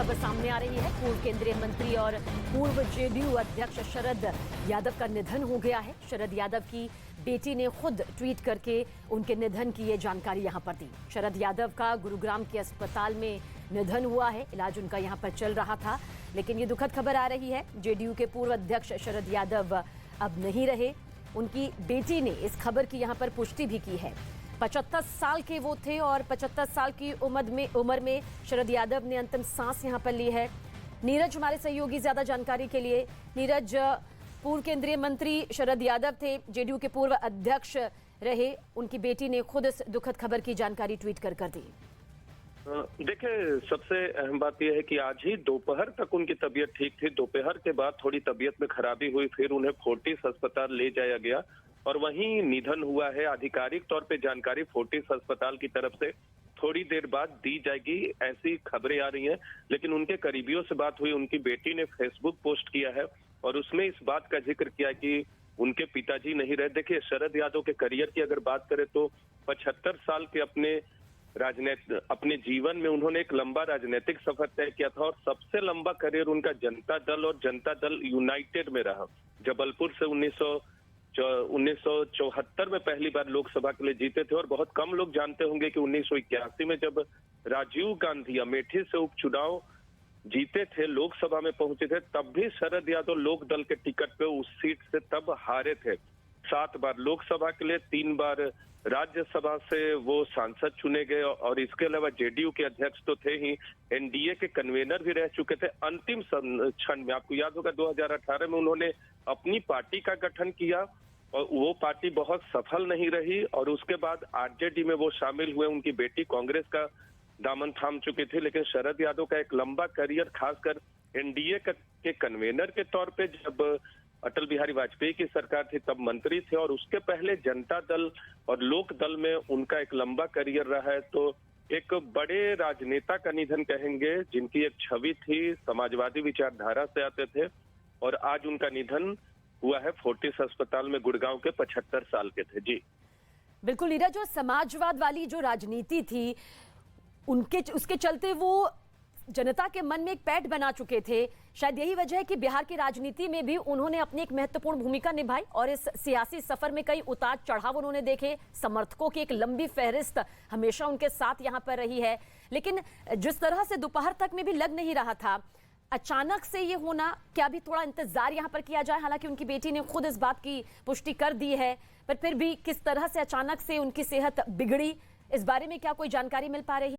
खबर सामने आ रही है। पूर्व केंद्रीय मंत्री और पूर्व जेडीयू अध्यक्ष शरद यादव का निधन हो गया है। शरद यादव की बेटी ने खुद ट्वीट करके उनके निधन की ये जानकारी यहां पर दी। शरद यादव का गुरुग्राम के अस्पताल में निधन हुआ है। इलाज उनका यहां पर चल रहा था, लेकिन ये दुखद खबर आ रही है। जेडीयू के पूर्व अध्यक्ष शरद यादव अब नहीं रहे। उनकी बेटी ने इस खबर की यहां पर पुष्टि भी की है। 75 साल के वो थे और 75 साल की उम्र में शरद यादव ने अंतिम सांस यहां पर ली है। नीरज हमारे सहयोगी ज्यादा जानकारी के लिए। नीरज, पूर्व केंद्रीय मंत्री शरद यादव थे, जेडीयू के पूर्व अध्यक्ष रहे। उनकी बेटी ने खुद इस दुखद खबर की जानकारी ट्वीट कर दी। देखिए, सबसे अहम बात यह है कि आज ही दोपहर तक उनकी तबीयत ठीक थी। दोपहर के बाद थोड़ी तबीयत में खराबी हुई, फिर उन्हें फोर्टिस अस्पताल ले जाया गया और वहीं निधन हुआ है। आधिकारिक तौर पे जानकारी फोर्टिस अस्पताल की तरफ से थोड़ी देर बाद दी जाएगी, ऐसी खबरें आ रही हैं। लेकिन उनके करीबियों से बात हुई, उनकी बेटी ने फेसबुक पोस्ट किया है और उसमें इस बात का जिक्र किया कि उनके पिताजी नहीं रहे। देखिए, शरद यादव के करियर की अगर बात करें तो 75 साल के अपने जीवन में उन्होंने एक लंबा राजनीतिक सफर तय किया था और सबसे लंबा करियर उनका जनता दल और जनता दल यूनाइटेड में रहा। जबलपुर से 1974 में पहली बार लोकसभा के लिए जीते थे और बहुत कम लोग जानते होंगे कि 1981 में जब राजीव गांधी अमेठी से उपचुनाव जीते थे, लोकसभा में पहुंचे थे, तब भी शरद यादव लोक दल के टिकट पे उस सीट से तब हारे थे। 7 बार लोकसभा के लिए, 3 बार राज्यसभा से वो सांसद चुने गए और इसके अलावा जेडीयू के अध्यक्ष तो थे ही, एनडीए के कन्वेनर भी रह चुके थे। अंतिम क्षण में, आपको याद होगा, 2018 में उन्होंने अपनी पार्टी का गठन किया और वो पार्टी बहुत सफल नहीं रही और उसके बाद आरजेडी में वो शामिल हुए। उनकी बेटी कांग्रेस का दामन थाम चुकी थी। लेकिन शरद यादव का एक लंबा करियर, खासकर एनडीए के कन्वेनर के तौर पे, जब अटल बिहारी वाजपेयी की सरकार थी तब मंत्री थे और उसके पहले जनता दल और लोक दल में उनका एक लंबा करियर रहा है। तो एक बड़े राजनेता का निधन कहेंगे, जिनकी एक छवि थी, समाजवादी विचारधारा से आते थे और आज उनका निधन हुआ है फोर्टिस अस्पताल में। गुड़गांव के 75 साल के थे। जी बिल्कुल नीरज, जो समाजवाद वाली जो राजनीति थी उसके चलते वो जनता के मन में एक पैठ बना चुके थे। शायद यही वजह है कि बिहार की राजनीति में भी उन्होंने अपनी एक महत्वपूर्ण भूमिका निभाई और इस सियासी सफर में कई उतार चढ़ाव उन्होंने देखे। समर्थकों की एक लंबी फहरिस्त हमेशा उनके साथ यहां पर रही है। लेकिन जिस तरह से दोपहर तक में भी लग नहीं रहा था, अचानक से ये होना, क्या भी थोड़ा इंतजार यहां पर किया जाए? हालांकि उनकी बेटी ने खुद इस बात की पुष्टि कर दी है, पर फिर भी किस तरह से अचानक से उनकी सेहत बिगड़ी, इस बारे में क्या कोई जानकारी मिल पा रही है?